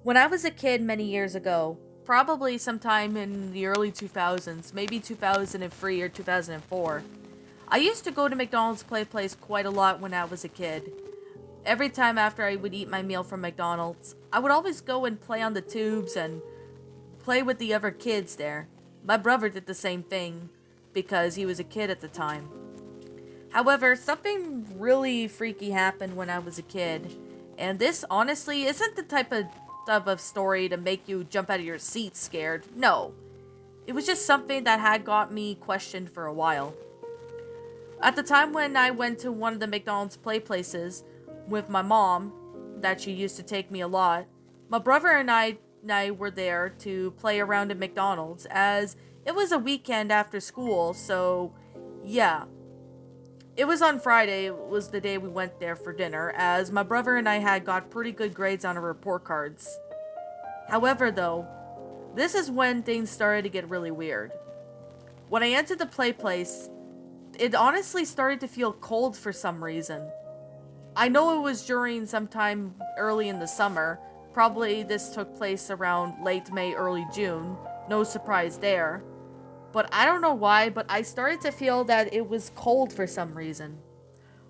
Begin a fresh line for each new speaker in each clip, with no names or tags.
When I was a kid many years ago, probably sometime in the early 2000s, maybe 2003 or 2004, I used to go to McDonald's Play Place quite a lot when I was a kid. Every time after I would eat my meal from McDonald's, I would always go and play on the tubes and play with the other kids there. My brother did the same thing because he was a kid at the time. However, something really freaky happened when I was a kid, and this honestly isn't the type of story to make you jump out of your seat scared. No. It was just something that had got me questioned for a while. At the time when I went to one of the McDonald's play places with my mom, that she used to take me a lot, my brother and I were there to play around at McDonald's as it was a weekend after school, so yeah. It was on Friday, it was the day we went there for dinner, as my brother and I had got pretty good grades on our report cards. However, though, this is when things started to get really weird. When I entered the play place, it honestly started to feel cold for some reason. I know it was during sometime early in the summer. Probably this took place around late May, early June. No surprise there. But I don't know why, but I started to feel that it was cold for some reason.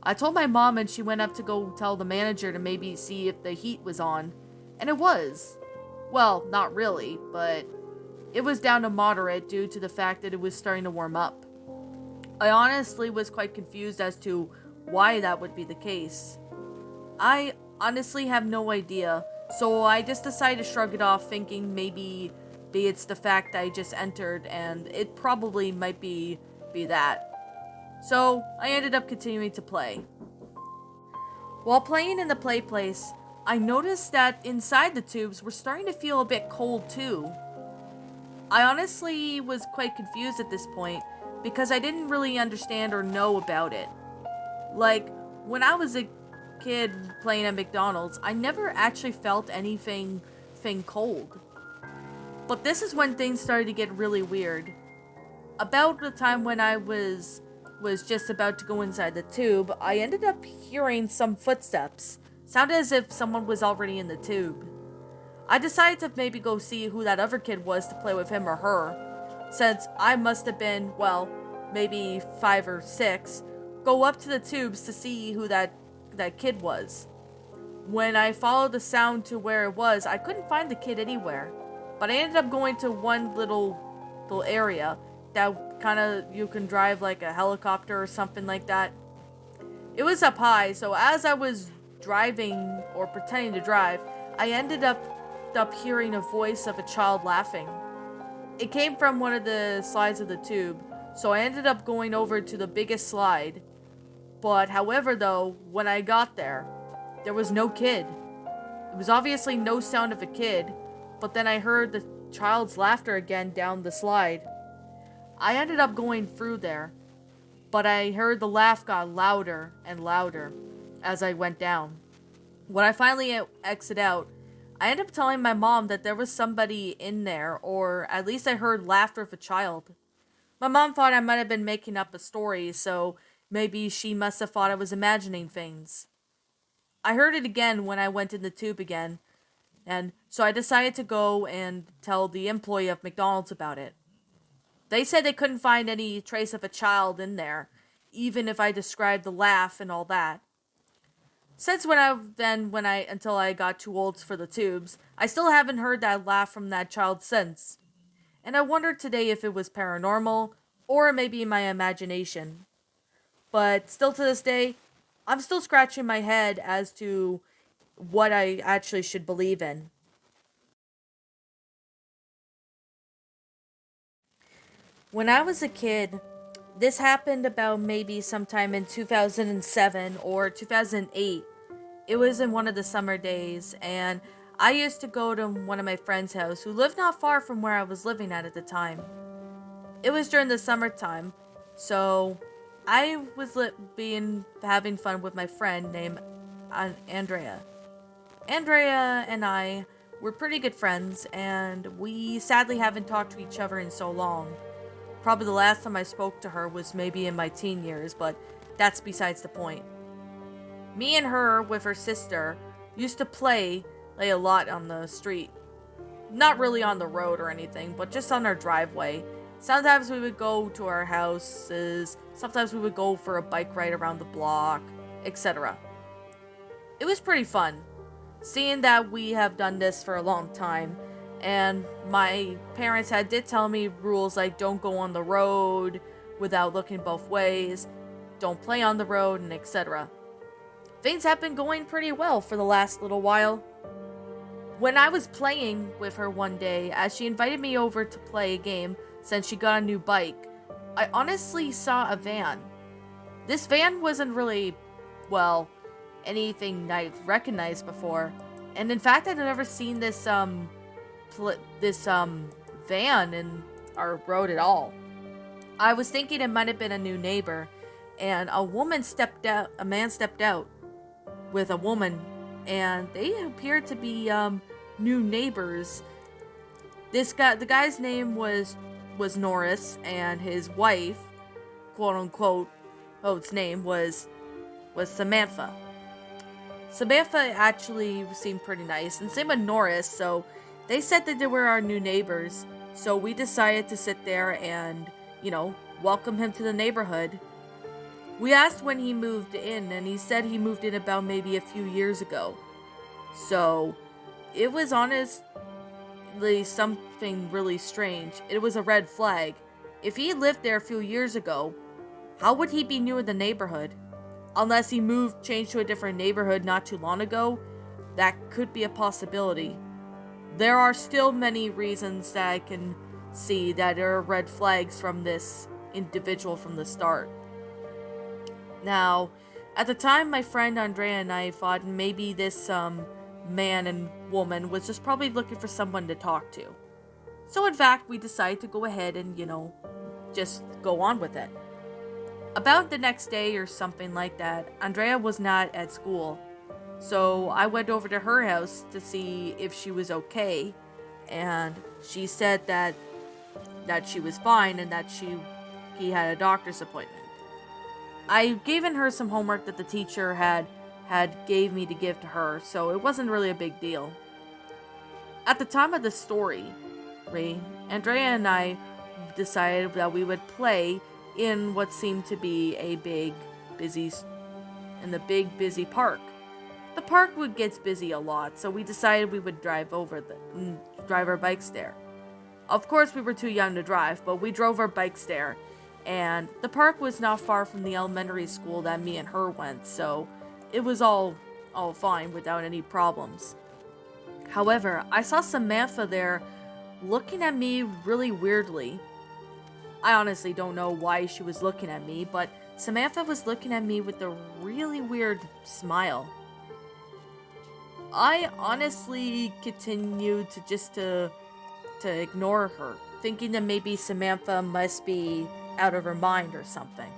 I told my mom and she went up to go tell the manager to maybe see if the heat was on. And it was. Well, not really, but it was down to moderate due to the fact that it was starting to warm up. I honestly was quite confused as to why that would be the case. I honestly have no idea, so I just decided to shrug it off, thinking maybe it's the fact I just entered and it probably might be that. So I ended up continuing to play. While playing in the play place, I noticed that inside the tubes were starting to feel a bit cold too. I honestly was quite confused at this point because I didn't really understand or know about it. Like, when I was a kid playing at McDonald's, I never actually felt anything cold. But this is when things started to get really weird. About the time when I was just about to go inside the tube, I ended up hearing some footsteps. Sounded as if someone was already in the tube. I decided to maybe go see who that other kid was to play with him or her, since I must have been, well, maybe 5 or 6, go up to the tubes to see who that kid was. When I followed the sound to where it was, I couldn't find the kid anywhere, but I ended up going to one little area that kind of you can drive like a helicopter or something like that. It was up high, so as I was driving or pretending to drive, I ended up hearing a voice of a child laughing. It came from one of the slides of the tube, so I ended up going over to the biggest slide. But however though, when I got there was no kid. It was obviously no sound of a kid, but then I heard the child's laughter again down the slide. I ended up going through there, but I heard the laugh got louder and louder as I went down. When I finally exit out, I ended up telling my mom that there was somebody in there, or at least I heard laughter of a child. My mom thought I might have been making up a story, so maybe she must have thought I was imagining things. I heard it again when I went in the tube again, and so I decided to go and tell the employee of McDonald's about it. They said they couldn't find any trace of a child in there, even if I described the laugh and all that. Since until I got too old for the tubes, I still haven't heard that laugh from that child since. And I wondered today if it was paranormal, or maybe my imagination. But still to this day, I'm still scratching my head as to what I actually should believe in. When I was a kid, this happened about maybe sometime in 2007 or 2008. It was in one of the summer days, and I used to go to one of my friend's house who lived not far from where I was living at the time. It was during the summertime, so I was having fun with my friend named Andrea. Andrea and I were pretty good friends, and we sadly haven't talked to each other in so long. Probably the last time I spoke to her was maybe in my teen years, but that's besides the point. Me and her, with her sister, used to play lay a lot on the street. Not really on the road or anything, but just on our driveway. Sometimes we would go to our houses, sometimes we would go for a bike ride around the block, etc. It was pretty fun, seeing that we have done this for a long time, and my parents did tell me rules like don't go on the road without looking both ways, don't play on the road, and etc. Things have been going pretty well for the last little while. When I was playing with her one day, as she invited me over to play a game since she got a new bike, I honestly saw a van. This van wasn't really, well, anything I've recognized before. And in fact, I'd never seen this van in our road at all. I was thinking it might have been a new neighbor, and a man stepped out with a woman, and they appeared to be new neighbors. The guy's name was Norris, and his wife, quote unquote, its name was Samantha. Samantha actually seemed pretty nice, and same with Norris, so they said that they were our new neighbors, so we decided to sit there and, welcome him to the neighborhood. We asked when he moved in, and he said he moved in about maybe a few years ago. So, it was honestly something really strange. It was a red flag. If he lived there a few years ago, how would he be new in the neighborhood? Unless he changed to a different neighborhood not too long ago, that could be a possibility. There are still many reasons that I can see that there are red flags from this individual from the start. Now, at the time, my friend Andrea and I thought maybe this man and woman was just probably looking for someone to talk to. So in fact, we decided to go ahead and, just go on with it. About the next day or something like that, Andrea was not at school. So I went over to her house to see if she was okay, and she said that she was fine and that he had a doctor's appointment. I given her some homework that the teacher had gave me to give to her, so it wasn't really a big deal. At the time of the story, Andrea and I decided that we would play in what seemed to be a big busy park. The park gets busy a lot, so we decided we would drive our bikes there. Of course, we were too young to drive, but we drove our bikes there, and the park was not far from the elementary school that me and her went, so it was all fine without any problems. However, I saw Samantha there looking at me really weirdly. I honestly don't know why she was looking at me, but Samantha was looking at me with a really weird smile. I honestly continued to ignore her, thinking that maybe Samantha must be out of her mind or something.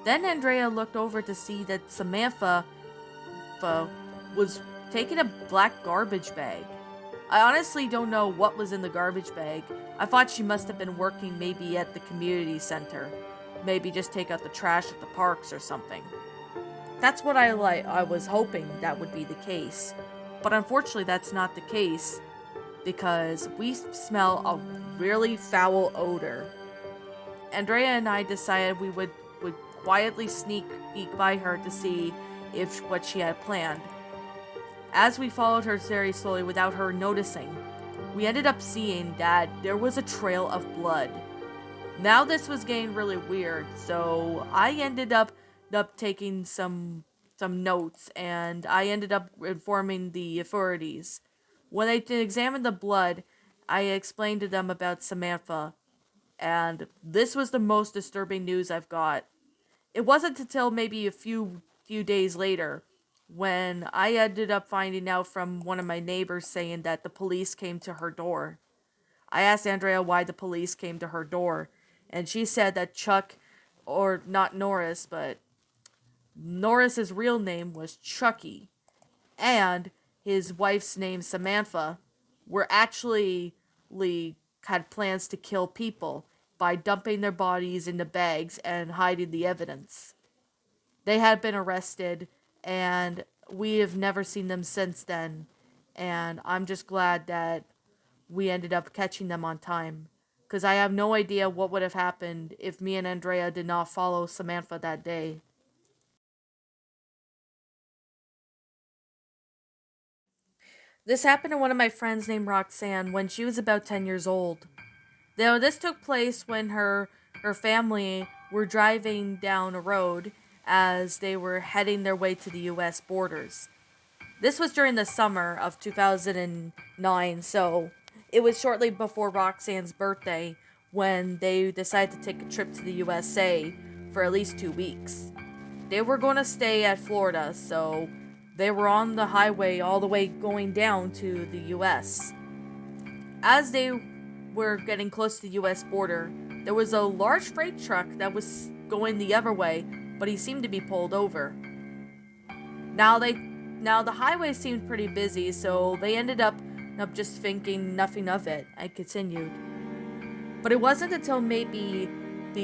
Then Andrea looked over to see that Samantha was taking a black garbage bag. I honestly don't know what was in the garbage bag. I thought she must have been working maybe at the community center. Maybe just take out the trash at the parks or something. That's what I was hoping that would be the case. But unfortunately that's not the case, because we smell a really foul odor. Andrea and I decided we would quietly sneak by her to see what she had planned. As we followed her very slowly without her noticing, we ended up seeing that there was a trail of blood. Now this was getting really weird, so I ended up taking some notes, and I ended up informing the authorities. When they examined the blood, I explained to them about Samantha, and this was the most disturbing news I've got. It wasn't until maybe a few days later when I ended up finding out from one of my neighbors saying that the police came to her door. I asked Andrea why the police came to her door, and she said that Chuck, or not Norris, but Norris's real name was Chucky, and his wife's name Samantha were actually had plans to kill people by dumping their bodies into bags and hiding the evidence. They had been arrested, and we have never seen them since then. And I'm just glad that we ended up catching them on time. Because I have no idea what would have happened if me and Andrea did not follow Samantha that day. This happened to one of my friends named Roxanne when she was about 10 years old. Now, this took place when her family were driving down a road as they were heading their way to the US borders. This was during the summer of 2009, so it was shortly before Roxanne's birthday when they decided to take a trip to the USA for at least 2 weeks. They were going to stay at Florida, so they were on the highway all the way going down to the US. As they were getting close to the US border, there was a large freight truck that was going the other way, but he seemed to be pulled over. Now the highway seemed pretty busy, so they ended up just thinking nothing of it and continued. But it wasn't until maybe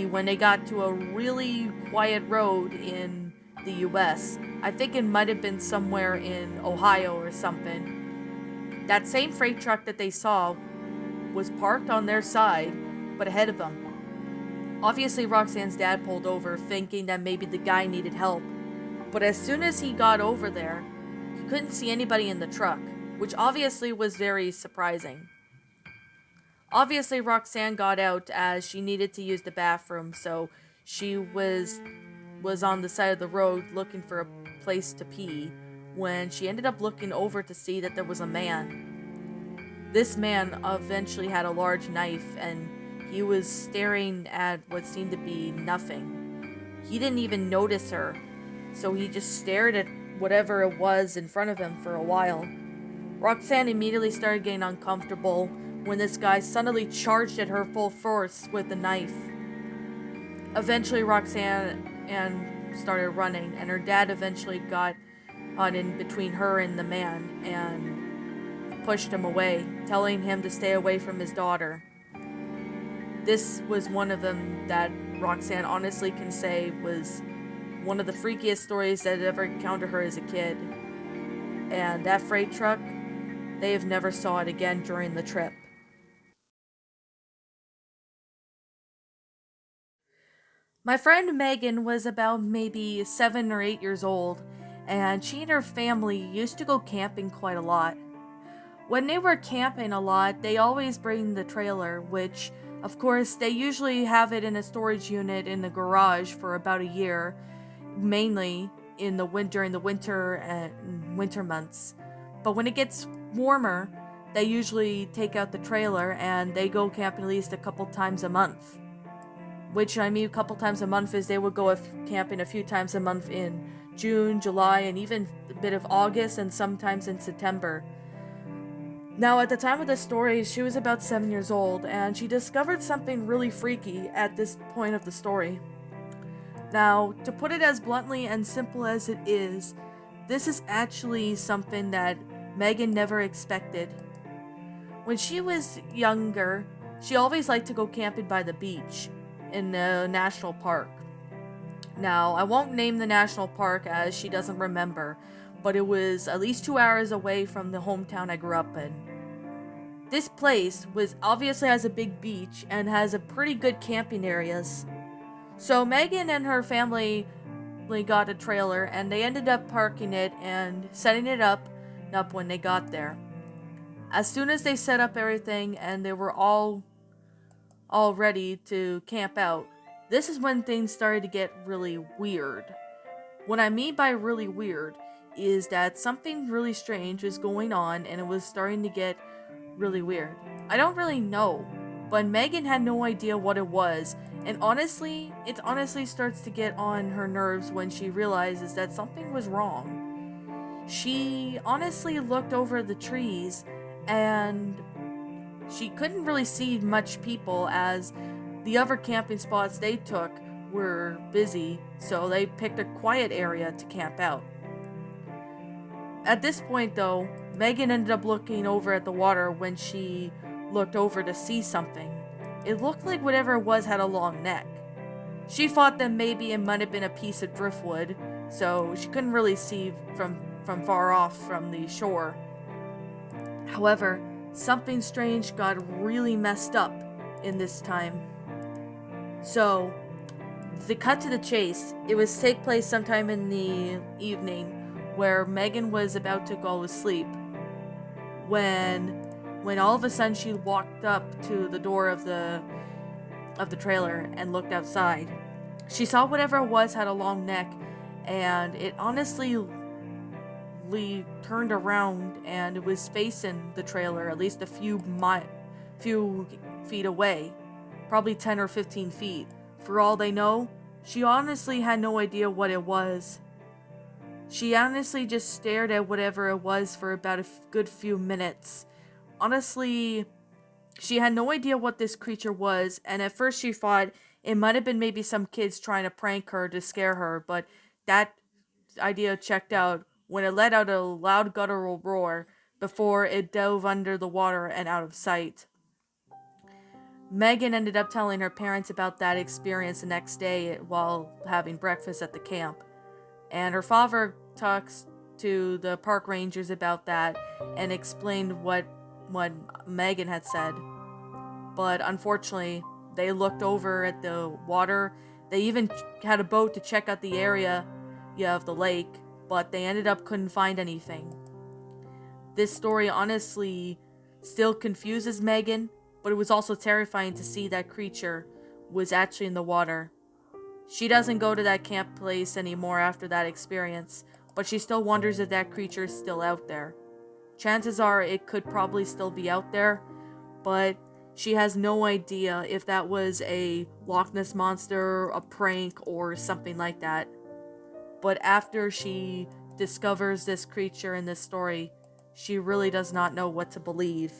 when they got to a really quiet road in the US. I think it might have been somewhere in Ohio or something. That same freight truck that they saw was parked on their side, but ahead of them. Obviously, Roxanne's dad pulled over, thinking that maybe the guy needed help. But as soon as he got over there, he couldn't see anybody in the truck, which obviously was very surprising. Obviously, Roxanne got out as she needed to use the bathroom, so she was on the side of the road looking for a place to pee when she ended up looking over to see that there was a man. This man eventually had a large knife and he was staring at what seemed to be nothing. He didn't even notice her, so he just stared at whatever it was in front of him for a while. Roxanne immediately started getting uncomfortable when this guy suddenly charged at her full force with the knife. Eventually, Roxanne started running, and her dad eventually got on in between her and the man and pushed him away, telling him to stay away from his daughter. This was one of them that Roxanne honestly can say was one of the freakiest stories that had ever encountered her as a kid. And that freight truck, they have never saw it again during the trip. My friend Megan was about maybe 7 or 8 years old, and she and her family used to go camping quite a lot. When they were camping a lot, they always bring the trailer, which, of course, they usually have it in a storage unit in the garage for about a year, mainly in the during the winter and winter months. But when it gets warmer, they usually take out the trailer and they go camping at least a couple times a month. Which I mean, a couple times a month is they would go camping a few times a month in June, July, and even a bit of August, and sometimes in September. Now, at the time of the story, she was about 7 years old, and she discovered something really freaky at this point of the story. Now, to put it as bluntly and simple as it is, this is actually something that Megan never expected. When she was younger, she always liked to go camping by the beach in the national park. Now, I won't name the national park as she doesn't remember, but it was at least 2 hours away from the hometown I grew up in. This place was obviously has a big beach and has a pretty good camping areas. So Megan and her family got a trailer and they ended up parking it and setting it up when they got there. As soon as they set up everything and they were all ready to camp out, this is when things started to get really weird. What I mean by really weird is that something really strange was going on and it was starting to get really weird. I don't really know, but Megan had no idea what it was, and honestly, it honestly starts to get on her nerves when she realizes that something was wrong. She honestly looked over the trees and she couldn't really see much people as the other camping spots they took were busy, so they picked a quiet area to camp out. At this point, though, Megan ended up looking over at the water when she looked over to see something. It looked like whatever it was had a long neck. She thought that maybe it might have been a piece of driftwood, so she couldn't really see from far off from the shore. However, something strange got really messed up in this time. So, the cut to the chase, it was take place sometime in the evening where Megan was about to go to sleep when all of a sudden she walked up to the door of the trailer and looked outside. She saw whatever it was had a long neck, and it honestly turned around and it was facing the trailer at least a few feet away, probably 10 or 15 feet. For all they know, she honestly had no idea what it was. She honestly just stared at whatever it was for about a good few minutes. Honestly, she had no idea what this creature was, and at first she thought it might have been maybe some kids trying to prank her to scare her, but that idea checked out when it let out a loud guttural roar before it dove under the water and out of sight. Megan ended up telling her parents about that experience the next day while having breakfast at the camp. And her father talks to the park rangers about that and explained what Megan had said. But unfortunately, they looked over at the water. They even had a boat to check out the area of the lake, but they ended up couldn't find anything. This story honestly still confuses Megan, but it was also terrifying to see that creature was actually in the water. She doesn't go to that camp place anymore after that experience, but she still wonders if that creature is still out there. Chances are it could probably still be out there, but she has no idea if that was a Loch Ness monster, a prank, or something like that. But after she discovers this creature in this story, she really does not know what to believe.